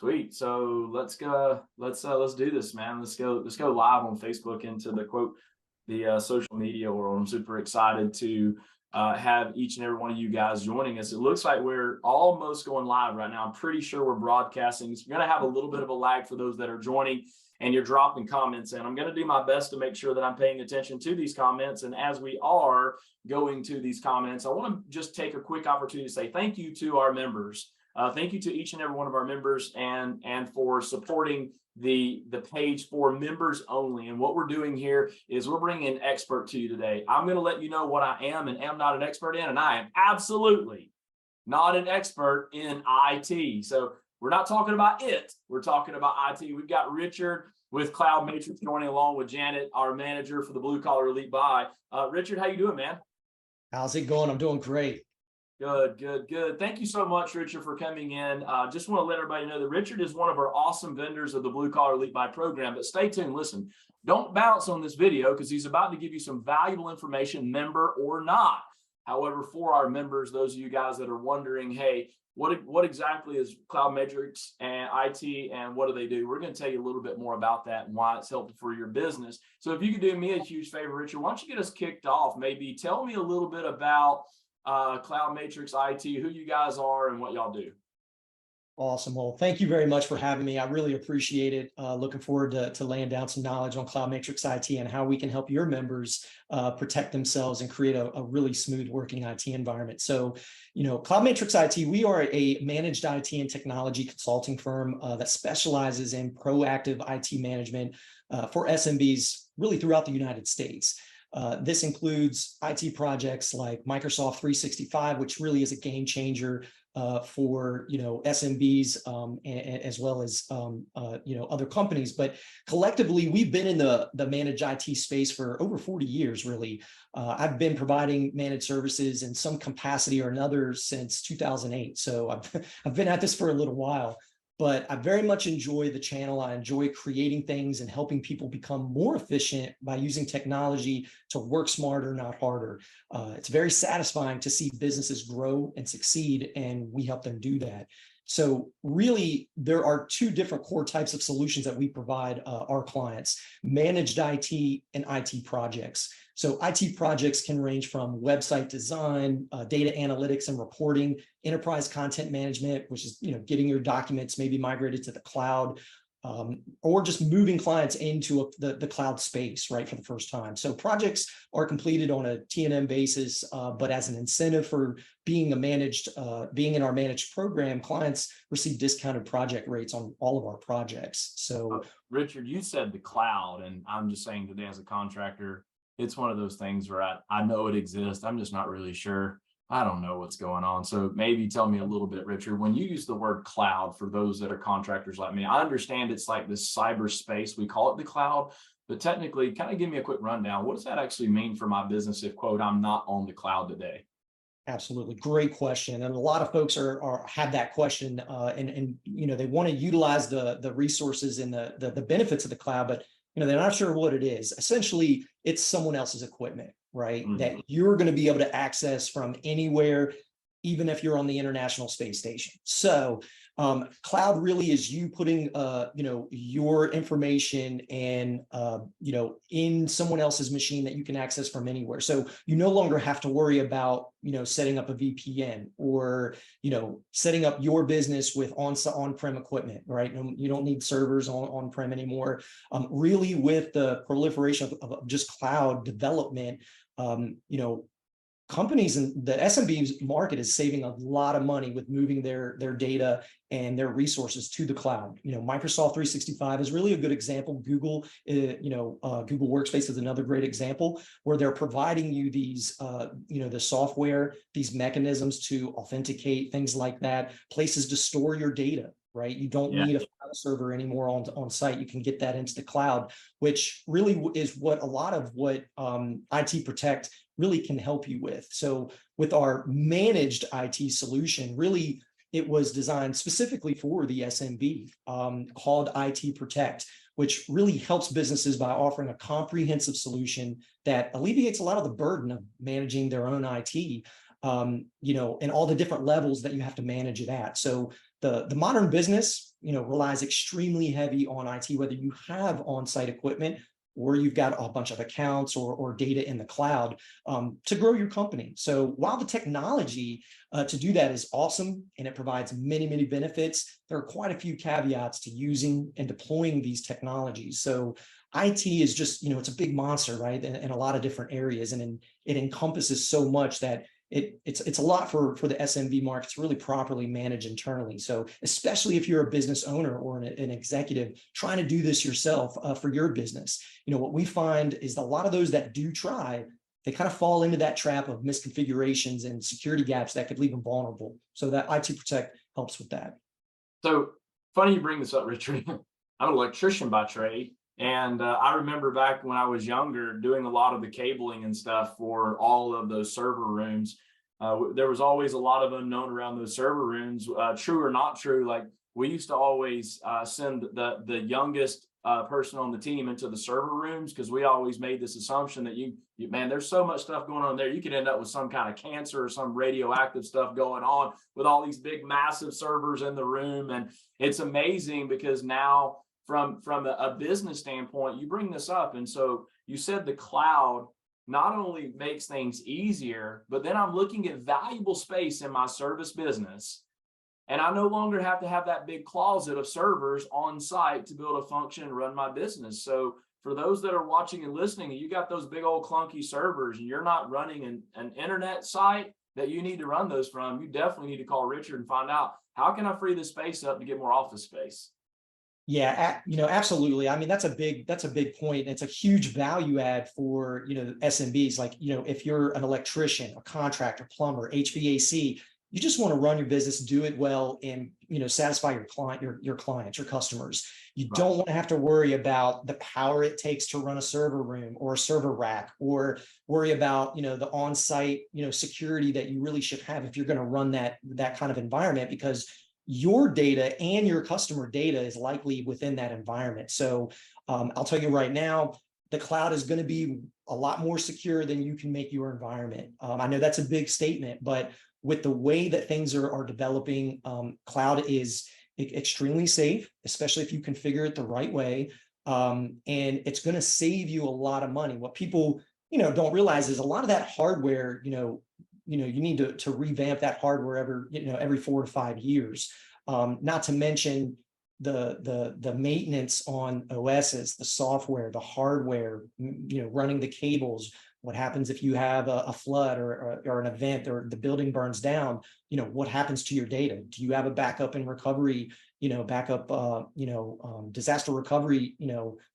Sweet. So let's do this, man. Let's go live on Facebook into the quote the social media world. I'm super excited to have each and every one of you guys joining us. It looks like we're almost going live right now. I'm pretty sure we're broadcasting. So we're going to have a little bit of a lag for those that are joining and you're dropping comments in. I'm going to do my best to make sure that I'm paying attention to these comments. And as we are going to these comments, I want to just take a quick opportunity to say thank you to our members. Thank you to each and every one of our members and for supporting the page for members only. And what we're doing here is we're bringing an expert to you today. I'm going to let you know what I am and am not an expert in, and I am absolutely not an expert in IT. So we're not talking about it. We're talking about IT. We've got Richard with Cloud Matrix joining along with Janet, our manager for the Blue Collar Elite Buy. Richard, how you doing, man? How's it going? I'm doing great. Good. Thank you so much, Richard, for coming in. Just want to let everybody know that Richard is one of our awesome vendors of the Blue Collar Elite Buy program. But stay tuned. Listen, don't bounce on this video because he's about to give you some valuable information, member or not. However, for our members, those of you guys that are wondering, hey, what exactly is Cloud Matrix and IT and what do they do? We're going to tell you a little bit more about that and why it's helpful for your business. So if you could do me a huge favor, Richard, why don't you get us kicked off? Maybe tell me a little bit about Cloud Matrix IT, who you guys are and what y'all do. Awesome. Well, thank you very much for having me. I really appreciate it. Looking forward to laying down some knowledge on Cloud Matrix IT and how we can help your members protect themselves and create a really smooth working IT environment. So, Cloud Matrix IT, we are a managed IT and technology consulting firm that specializes in proactive IT management for SMBs really throughout the United States. This includes IT projects like Microsoft 365, which really is a game changer for SMBs as well as other companies. But collectively, we've been in the managed IT space for over 40 years. Really, I've been providing managed services in some capacity or another since 2008. So I've been at this for a little while. But I very much enjoy the channel. I enjoy creating things and helping people become more efficient by using technology to work smarter, not harder. It's very satisfying to see businesses grow and succeed, and we help them do that. So really, there are two different core types of solutions that we provide our clients: managed IT and IT projects. So IT projects can range from website design, data analytics and reporting, enterprise content management, which is getting your documents maybe migrated to the cloud, or just moving clients into the cloud space, right, for the first time. So projects are completed on a T&M basis, but as an incentive for being in our managed program, clients receive discounted project rates on all of our projects. So, Richard, you said the cloud, and I'm just saying today as a contractor, it's one of those things where I know it exists. I'm just not really sure. I don't know what's going on. So maybe tell me a little bit, Richard, when you use the word cloud for those that are contractors like me, I understand it's like this cyberspace. We call it the cloud, but technically kind of give me a quick rundown. What does that actually mean for my business if, quote, I'm not on the cloud today? Absolutely. Great question. And a lot of folks have that question and they want to utilize the resources and the benefits of the cloud, but they're not sure what it is. Essentially, it's someone else's equipment, right? Mm-hmm. That you're going to be able to access from anywhere, even if you're on the International Space Station. So cloud really is you putting, your information and, in someone else's machine that you can access from anywhere. So you no longer have to worry about, setting up a VPN or, setting up your business with on-prem equipment, right? You don't need servers on-prem anymore. Really, with the proliferation of just cloud development, companies in the SMB market is saving a lot of money with moving their data and their resources to the cloud. Microsoft 365 is really a good example. Google Workspace is another great example where they're providing you these, the software, these mechanisms to authenticate, things like that, places to store your data. Right? You don't need a file server anymore on site. You can get that into the cloud, which really is what a lot of what IT Protect really can help you with. So with our managed IT solution, really, it was designed specifically for the SMB called IT Protect, which really helps businesses by offering a comprehensive solution that alleviates a lot of the burden of managing their own IT and all the different levels that you have to manage it at. So the modern business, relies extremely heavy on IT, whether you have on-site equipment or you've got a bunch of accounts or data in the cloud, to grow your company. So while the technology to do that is awesome and it provides many, many benefits, there are quite a few caveats to using and deploying these technologies. So IT is just, it's a big monster, right? In a lot of different areas, and it encompasses so much that it's a lot for the SMB market to really properly manage internally. So especially if you're a business owner or an executive trying to do this yourself for your business, what we find is a lot of those that do try, they kind of fall into that trap of misconfigurations and security gaps that could leave them vulnerable. So that IT Protect helps with that. So funny you bring this up, Richard. I'm an electrician by trade. And I remember back when I was younger doing a lot of the cabling and stuff for all of those server rooms. There was always a lot of unknown around those server rooms, true or not true. Like we used to always send the youngest person on the team into the server rooms because we always made this assumption that man, there's so much stuff going on there. You could end up with some kind of cancer or some radioactive stuff going on with all these big, massive servers in the room. And it's amazing because now, from a business standpoint, you bring this up. And so you said the cloud not only makes things easier, but then I'm looking at valuable space in my service business. And I no longer have to have that big closet of servers on site to be able to function and run my business. So for those that are watching and listening, you got those big old clunky servers and you're not running an internet site that you need to run those from, you definitely need to call Richard and find out, how can I free this space up to get more office space? Yeah, absolutely. I mean, that's a big point. It's a huge value add for, SMBs. Like, if you're an electrician, a contractor, plumber, HVAC, you just want to run your business, do it well, and, satisfy your clients, your customers. You don't want to have to worry about the power it takes to run a server room or a server rack, or worry about, the on-site, security that you really should have if you're going to run that kind of environment, because your data and your customer data is likely within that environment. So I'll tell you right now, the cloud is going to be a lot more secure than you can make your environment. I know that's a big statement, but with the way that things are developing, cloud is extremely safe, especially if you configure it the right way. And it's going to save you a lot of money. What people, don't realize is a lot of that hardware, you need to revamp that hardware every 4 to 5 years. Not to mention the maintenance on OSs, the software, the hardware, running the cables. What happens if you have a flood or an event or the building burns down? What happens to your data? Do you have a backup and recovery, disaster recovery,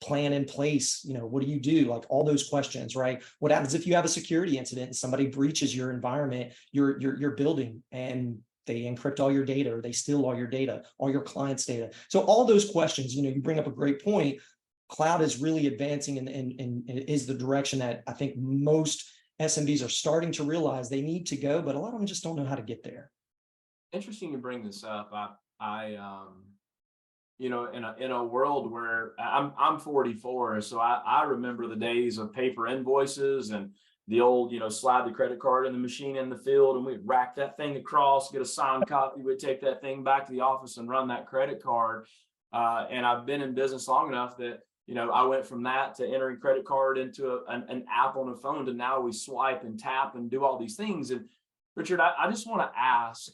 plan in place? What do you do? Like all those questions, right? What happens if you have a security incident and somebody breaches your environment, your building, and they encrypt all your data, or they steal all your data, all your clients' data? So all those questions, you bring up a great point. Cloud is really advancing and is the direction that I think most SMBs are starting to realize they need to go, but a lot of them just don't know how to get there. Interesting you bring this up. I in a world where I'm 44, so I remember the days of paper invoices and the old, slide the credit card in the machine in the field, and we'd rack that thing across, get a signed copy, we'd take that thing back to the office and run that credit card. And I've been in business long enough that, I went from that to entering credit card into an app on a phone to now we swipe and tap and do all these things. And Richard, I just want to ask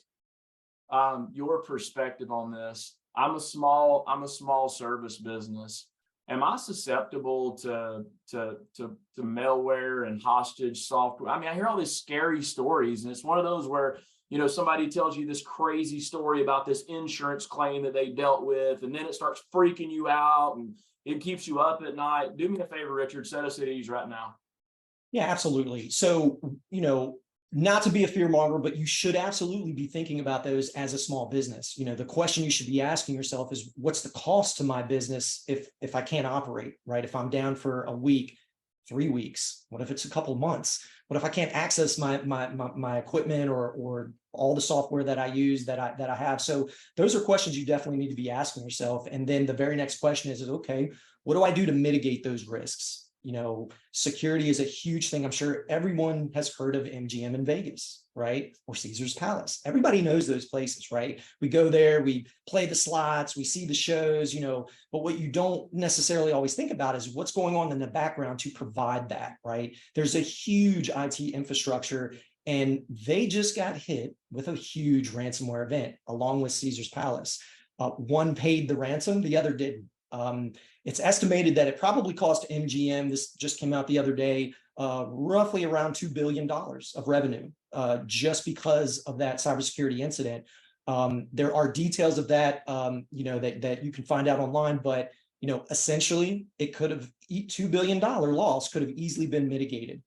your perspective on this. I'm a small service business. Am I susceptible to malware and hostage software? I mean, I hear all these scary stories, and it's one of those where, somebody tells you this crazy story about this insurance claim that they dealt with, and then it starts freaking you out and it keeps you up at night. Do me a favor, Richard, set us at ease right now. Yeah, absolutely. So, not to be a fear monger, but you should absolutely be thinking about those as a small business. The question you should be asking yourself is, what's the cost to my business if I can't operate, right? If I'm down for a week, 3 weeks, what if it's a couple of months? What if I can't access my equipment or all the software that I use that I have? So those are questions you definitely need to be asking yourself. And then the very next question is okay, what do I do to mitigate those risks? security is a huge thing. I'm sure everyone has heard of MGM in Vegas, right? Or Caesar's Palace. Everybody knows those places, right? We go there, we play the slots, we see the shows, but what you don't necessarily always think about is what's going on in the background to provide that, right? There's a huge IT infrastructure, and they just got hit with a huge ransomware event along with Caesar's Palace. One paid the ransom, the other didn't. It's estimated that it probably cost MGM, this just came out the other day, roughly around $2 billion of revenue, just because of that cybersecurity incident. There are details of that, that you can find out online, but essentially it could have $2 billion loss could have easily been mitigated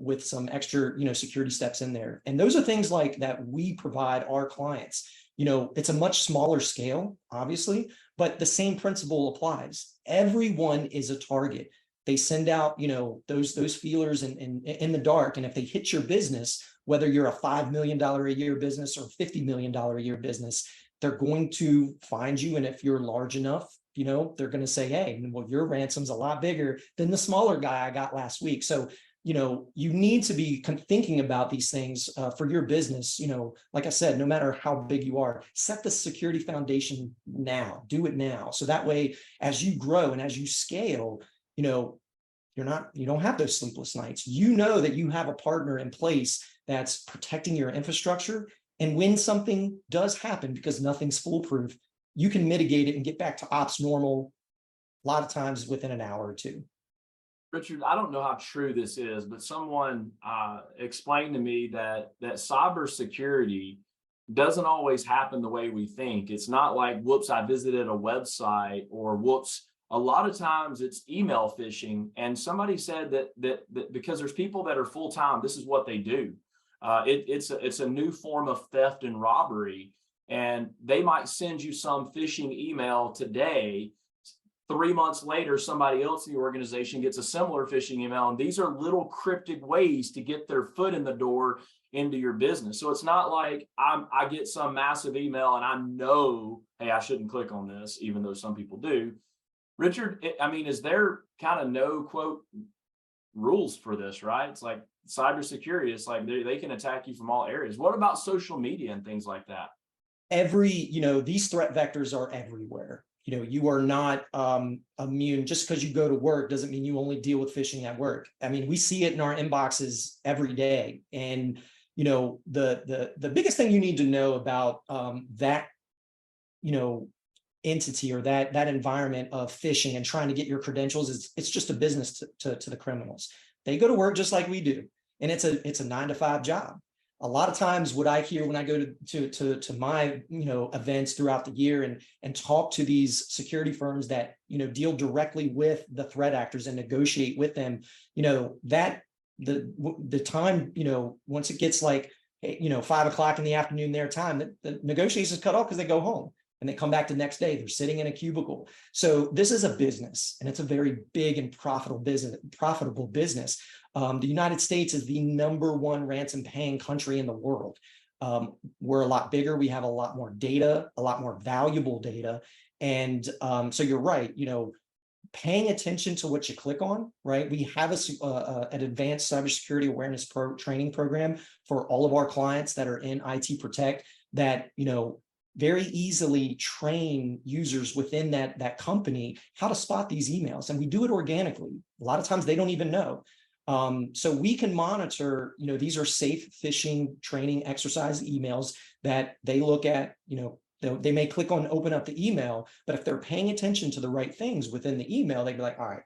with some extra, security steps in there. And those are things like that we provide our clients. It's a much smaller scale, obviously, but the same principle applies. Everyone is a target. They send out, those feelers in the dark. And if they hit your business, whether you're a $5 million a year business or $50 million a year business, they're going to find you. And if you're large enough, they're going to say, hey, well, your ransom's a lot bigger than the smaller guy I got last week. So you need to be thinking about these things for your business. Like I said, no matter how big you are, set the security foundation now, do it now. So that way, as you grow and as you scale, you don't have those sleepless nights. You know that you have a partner in place that's protecting your infrastructure. And when something does happen, because nothing's foolproof, you can mitigate it and get back to ops normal a lot of times within an hour or two. Richard, I don't know how true this is, but someone explained to me that cybersecurity doesn't always happen the way we think. It's not like, whoops, I visited a website, or whoops. A lot of times it's email phishing. And somebody said that because there's people that are full-time, this is what they do. It's a new form of theft and robbery. And they might send you some phishing email today. 3 months later, somebody else in the organization gets a similar phishing email. And these are little cryptic ways to get their foot in the door into your business. So it's not like I get some massive email and I know, hey, I shouldn't click on this, even though some people do. Richard, is there kind of no quote rules for this, right? It's like cybersecurity. It's like they can attack you from all areas. What about social media and things like that? These threat vectors are everywhere. You are not immune. Just because you go to work doesn't mean you only deal with phishing at work. We see it in our inboxes every day. And, the biggest thing you need to know about that, entity or that environment of phishing and trying to get your credentials is it's just a business to the criminals. They go to work just like we do. And it's a 9-to-5 job. A lot of times what I hear when I go to my events throughout the year and talk to these security firms that deal directly with the threat actors and negotiate with them, that the time once it gets like 5 o'clock in the afternoon their time, the negotiations cut off because they go home and they come back the next day. They're sitting in a cubicle. So this is a business, and it's a very big and profitable business. The United States is the #1 ransom paying country in the world. We're a lot bigger. We have a lot more data, a lot more valuable data. And so you're right, paying attention to what you click on, right? We have an advanced cybersecurity awareness training program for all of our clients that are in IT Protect that, very easily train users within that company how to spot these emails. And we do it organically. A lot of times they don't even know. So we can monitor, these are safe phishing training exercise emails that they look at, they may click on open up the email, but if they're paying attention to the right things within the email, they'd be like, all right,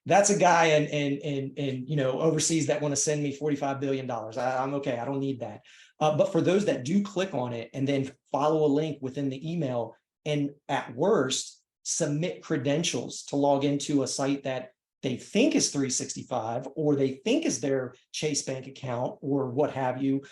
that's a guy in overseas that want to send me $45 billion. I'm okay. I don't need that. But for those that do click on it and then follow a link within the email and at worst submit credentials to log into a site that they think is 365 or they think is their Chase Bank account or what have you,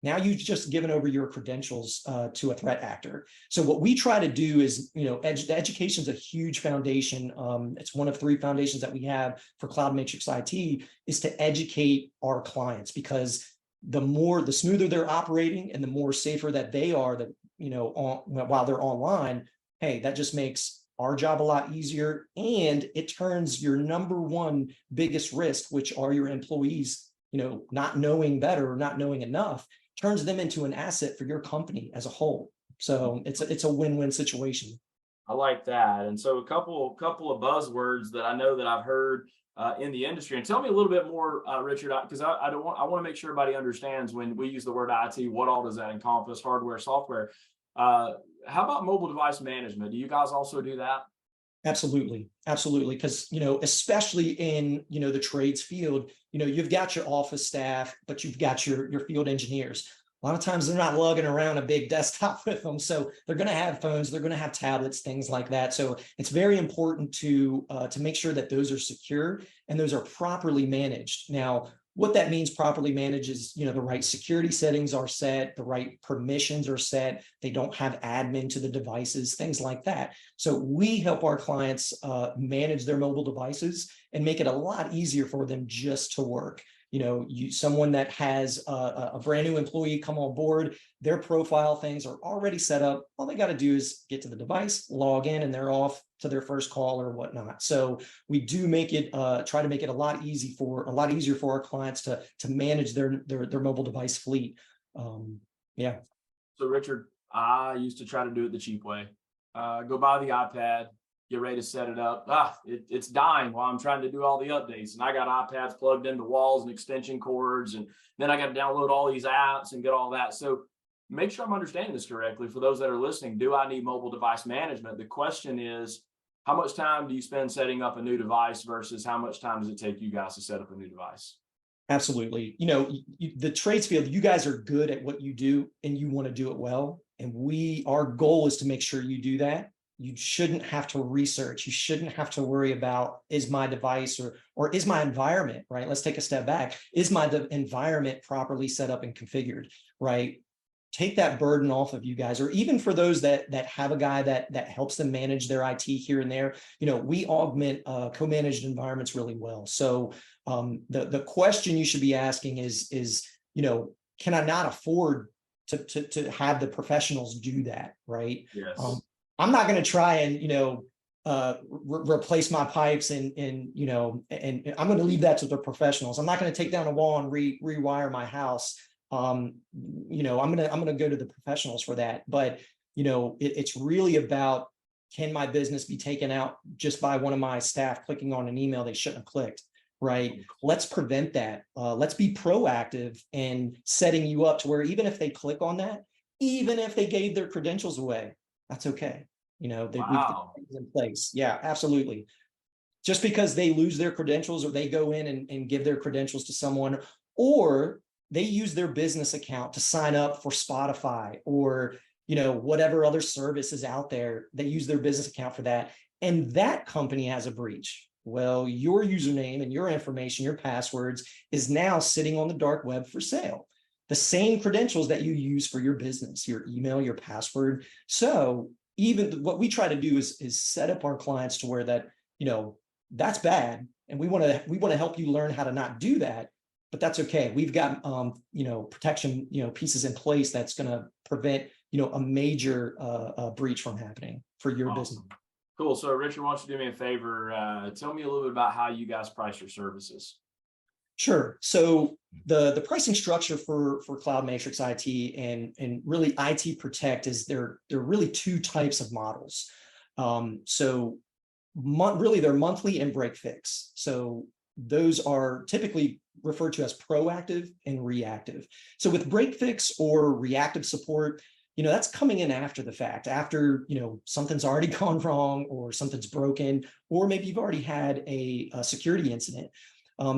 now you've just given over your credentials to a threat actor. So what we try to do is, education is a huge foundation. It's one of 3 foundations that we have for Cloud Matrix IT is to educate our clients, because the smoother they're operating and the more safer that they are that, while they're online, hey, that just makes our job a lot easier, and it turns your number one biggest risk, which are your employees, not knowing better or not knowing enough, turns them into an asset for your company as a whole. So it's a win-win situation. I like that. And so a couple of buzzwords that I know that I've heard in the industry. And tell me a little bit more, Richard, because I want to make sure everybody understands when we use the word IT, what all does that encompass? Hardware, software. How about mobile device management? Do you guys also do that? Absolutely. Absolutely. Because, especially in, the trades field, you've got your office staff, but you've got your field engineers. A lot of times they're not lugging around a big desktop with them. So they're going to have phones, they're going to have tablets, things like that. So it's very important to make sure that those are secure and those are properly managed. Now, what that means properly managed is, the right security settings are set, the right permissions are set, they don't have admin to the devices, things like that. So we help our clients manage their mobile devices and make it a lot easier for them just to work. Someone that has a brand new employee come on board, their profile things are already set up. All they got to do is get to the device, log in, and they're off to their first call or whatnot. So we do make it try to make it a lot easier for our clients to manage their mobile device fleet. Yeah. So Richard, I used to try to do it the cheap way. Go buy the iPad, get ready to set it up. It's dying while I'm trying to do all the updates. And I got iPads plugged into walls and extension cords. And then I got to download all these apps and get all that. So make sure I'm understanding this correctly. For those that are listening, do I need mobile device management? The question is, how much time do you spend setting up a new device versus how much time does it take you guys to set up a new device? Absolutely. The trades field, you guys are good at what you do and you want to do it well. And our goal is to make sure you do that. You shouldn't have to research. You shouldn't have to worry about, is my device or is my environment, right? Let's take a step back. Is my environment properly set up and configured, right? Take that burden off of you guys, or even for those that have a guy that helps them manage their IT here and there. We augment co-managed environments really well. So the question you should be asking is, can I not afford to have the professionals do that, right? Yes. I'm not going to try and replace my pipes and I'm going to leave that to the professionals. I'm not going to take down a wall and rewire my house. I'm going to go to the professionals for that. But it's really about, can my business be taken out just by one of my staff clicking on an email they shouldn't have clicked, right? Let's prevent that. Let's be proactive and setting you up to where even if they click on that, even if they gave their credentials away, that's okay. We've got things in place. Yeah, absolutely. Just because they lose their credentials or they go in and give their credentials to someone, or they use their business account to sign up for Spotify or, whatever other service is out there, they use their business account for that. And that company has a breach. Well, your username and your information, your passwords is now sitting on the dark web for sale. The same credentials that you use for your business, your email, your password. So even what we try to do is set up our clients to where that, that's bad. And we want to help you learn how to not do that, but that's okay. We've got, protection, pieces in place that's going to prevent, a major breach from happening for your business. Cool. So Richard, why don't you do me a favor? Tell me a little bit about how you guys price your services. Sure. So the pricing structure for Cloud Matrix IT and really IT Protect is there are really two types of models. Really they're monthly and break fix. So those are typically referred to as proactive and reactive. So with break fix or reactive support, that's coming in after the fact, after, something's already gone wrong or something's broken, or maybe you've already had a security incident.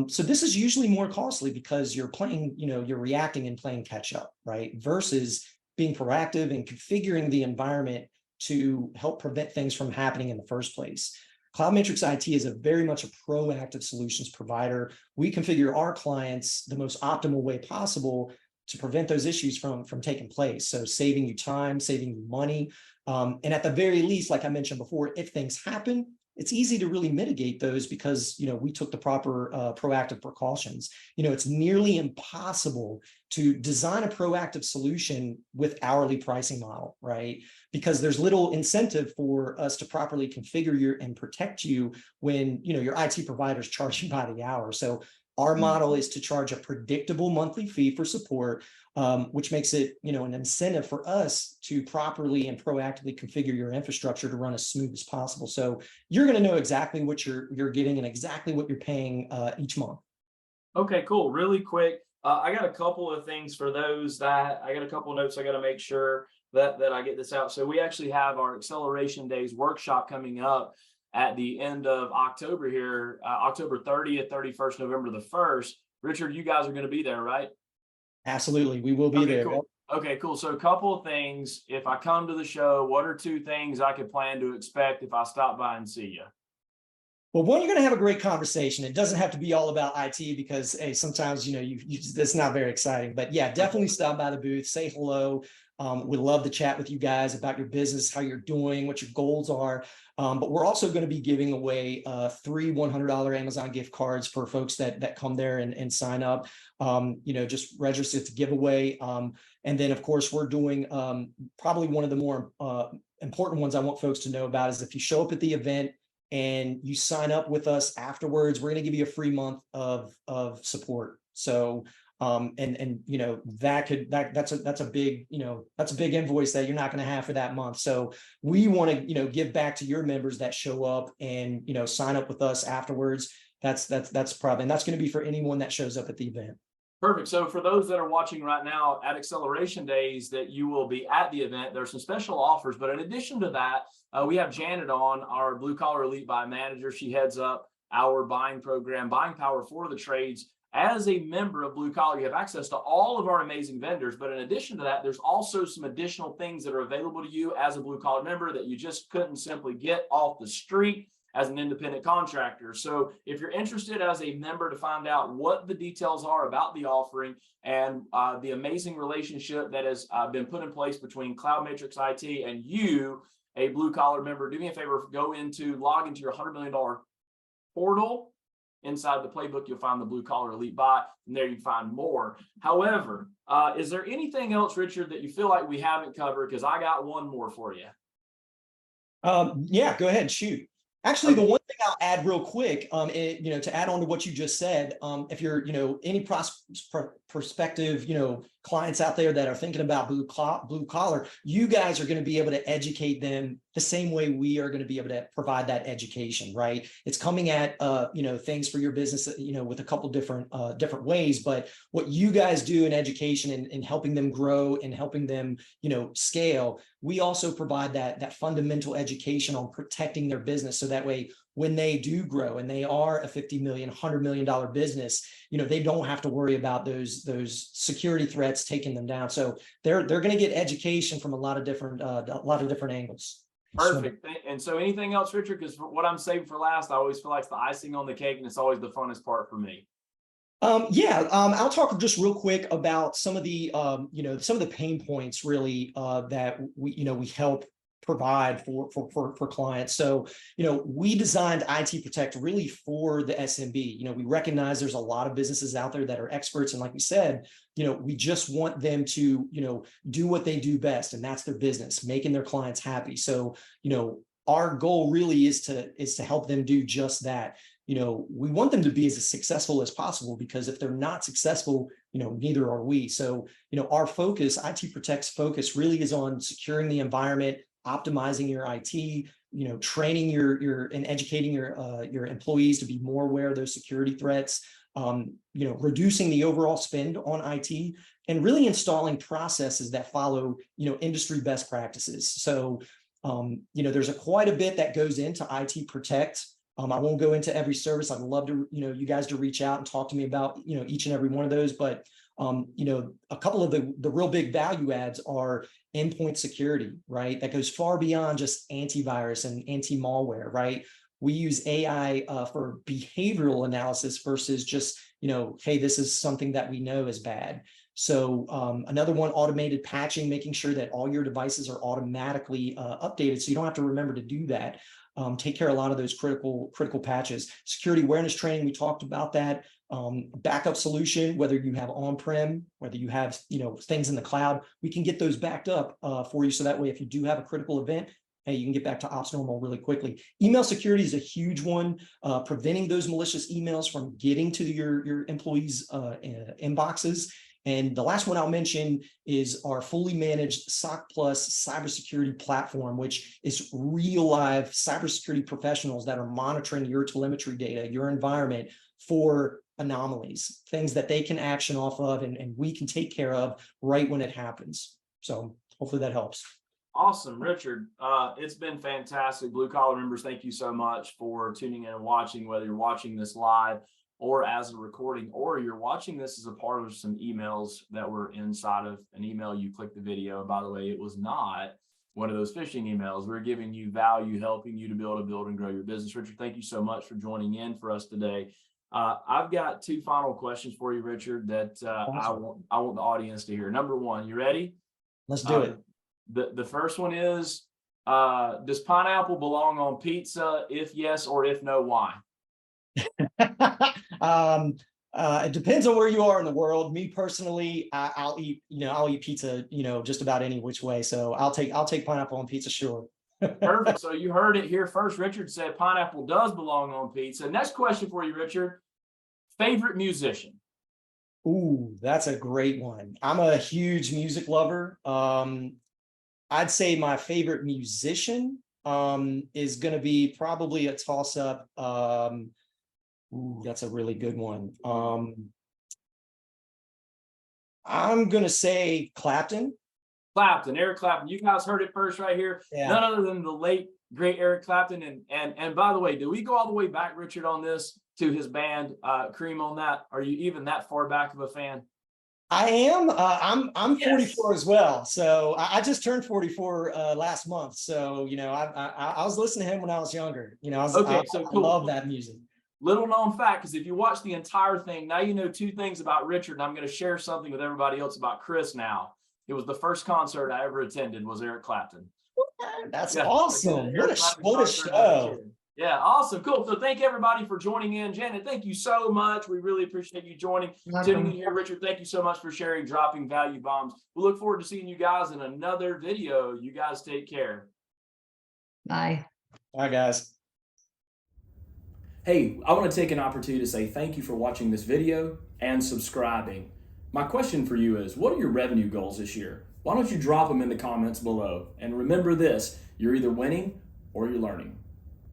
So this is usually more costly because you're playing, you're reacting and playing catch up, right? Versus being proactive and configuring the environment to help prevent things from happening in the first place. Cloud Matrix IT is very much a proactive solutions provider. We configure our clients the most optimal way possible to prevent those issues from taking place. So saving you time, saving you money. And at the very least, like I mentioned before, if things happen, it's easy to really mitigate those because, we took the proper proactive precautions. It's nearly impossible to design a proactive solution with hourly pricing model, right? Because there's little incentive for us to properly configure and protect you when, your IT providers charge you by the hour. So our model is to charge a predictable monthly fee for support, which makes it, an incentive for us to properly and proactively configure your infrastructure to run as smooth as possible. So you're going to know exactly what you're getting and exactly what you're paying each month. Okay, cool. Really quick, I got a couple of things for those that I got a couple of notes I got to make sure that I get this out. So we actually have our Acceleration Days workshop coming up at the end of October here, October 30th, 31st, November the 1st. Richard, you guys are going to be there, right? Absolutely. We will be there. Cool. Okay, cool. So a couple of things. If I come to the show, what are two things I could plan to expect if I stop by and see you? Well, one, you're going to have a great conversation. It doesn't have to be all about IT because, hey, sometimes, it's not very exciting. But yeah, definitely stop by the booth, say hello. We'd love to chat with you guys about your business, how you're doing, what your goals are. But we're also going to be giving away 3 $100 Amazon gift cards for folks that come there and sign up. Just register to give away. And then, of course, we're doing probably one of the more important ones I want folks to know about is if you show up at the event and you sign up with us afterwards, we're going to give you a free month of support. So that's a big invoice that you're not going to have for that month. So we want to give back to your members that show up and sign up with us afterwards. That's probably, and that's going to be for anyone that shows up at the event. Perfect. So for those that are watching right now at Acceleration Days that you will be at the event, there's some special offers. But in addition to that, we have Janet on, our Blue Collar Elite Buy Manager. She heads up our buying program, Buying Power for the Trades. As a member of Blue Collar, you have access to all of our amazing vendors. But in addition to that, there's also some additional things that are available to you as a Blue Collar member that you just couldn't simply get off the street as an independent contractor. So if you're interested as a member to find out what the details are about the offering and the amazing relationship that has been put in place between Cloud Matrix IT and you, a Blue Collar member, do me a favor, log into your $100 million portal. Inside the playbook, you'll find the Blue Collar Elite Buy, and there you can find more. However, is there anything else, Richard, that you feel like we haven't covered? Because I got one more for you. Yeah, go ahead, shoot. Actually, the one thing I'll add real quick, to add on to what you just said, if you're, any prospective, clients out there that are thinking about blue collar, you guys are going to be able to educate them the same way we are going to be able to provide that education, right? It's coming at, things for your business, with a couple different ways, but what you guys do in education and helping them grow and helping them, scale, we also provide that fundamental education on protecting their business. So that way, when they do grow and they are a $50 million, $100 million business, they don't have to worry about those security threats taking them down. So they're going to get education from a lot of different angles. Perfect. And so anything else, Richard? Because what I'm saving for last, I always feel like it's the icing on the cake, and it's always the funnest part for me. I'll talk just real quick about some of the some of the pain points really that we help provide for clients. So, we designed IT Protect really for the SMB. We recognize there's a lot of businesses out there that are experts. And like we said, we just want them to, do what they do best. And that's their business, making their clients happy. So, our goal really is to help them do just that. We want them to be as successful as possible, because if they're not successful, neither are we. So, our focus, IT Protect's focus really is on securing the environment, optimizing your IT, training your and educating your employees to be more aware of those security threats, reducing the overall spend on IT, and really installing processes that follow, industry best practices. So, there's quite a bit that goes into IT Protect. I won't go into every service. I'd love to, you guys to reach out and talk to me about, each and every one of those. But, a couple of the real big value adds are endpoint security, right? That goes far beyond just antivirus and anti-malware, right? We use AI for behavioral analysis versus just, hey, this is something that we know is bad. So another one, automated patching, making sure that all your devices are automatically updated, so you don't have to remember to do that. Take care of a lot of those critical patches. Security awareness training, we talked about that. Backup solution, whether you have on-prem, whether you have things in the cloud, we can get those backed up for you, so that way if you do have a critical event, hey, you can get back to ops normal really quickly. Email security is a huge one, preventing those malicious emails from getting to your employees' inboxes. And the last one I'll mention is our fully managed SOC Plus cybersecurity platform, which is real live cybersecurity professionals that are monitoring your telemetry data, your environment, for anomalies, things that they can action off of, and we can take care of right when it happens. So hopefully that helps. Awesome, Richard. It's been fantastic. Blue Collar members, thank you so much for tuning in and watching, whether you're watching this live or as a recording, or you're watching this as a part of some emails that were inside of an email. You clicked the video. By the way, it was not one of those phishing emails. We're giving you value, helping you to build and grow your business. Richard, thank you so much for joining in for us today. I've got two final questions for you, Richard, that awesome. I want the audience to hear. Number one, you ready? Let's do it. The first one is, does pineapple belong on pizza? If yes, or if no, why? It depends on where you are in the world. Me personally, I'll eat pizza, just about any which way. So I'll take pineapple on pizza, sure. Perfect. So you heard it here first. Richard said pineapple does belong on pizza. Next question for you, Richard. Favorite musician? Ooh, that's a great one. I'm a huge music lover. I'd say my favorite musician is going to be probably a toss-up. Ooh, that's a really good one. I'm going to say Clapton. Eric Clapton. You guys heard it first right here. Yeah. None other than the late, great Eric Clapton. And by the way, do we go all the way back, Richard, on this to his band, Cream on that? Are you even that far back of a fan? I am. I'm 44 as well. So I just turned 44 last month. So I was listening to him when I was younger. I love that music. Little known fact, because if you watch the entire thing, now you know two things about Richard, and I'm going to share something with everybody else about Chris now. It was the first concert I ever attended was Eric Clapton. That's awesome. What a show. Yeah, awesome. Cool. So thank everybody for joining in. Janet, thank you so much. We really appreciate you tuning in here. Richard, thank you so much for sharing, dropping value bombs. We look forward to seeing you guys in another video. You guys take care. Bye. Bye, guys. Hey, I want to take an opportunity to say thank you for watching this video and subscribing. My question for you is, what are your revenue goals this year? Why don't you drop them in the comments below? And remember this, you're either winning or you're learning.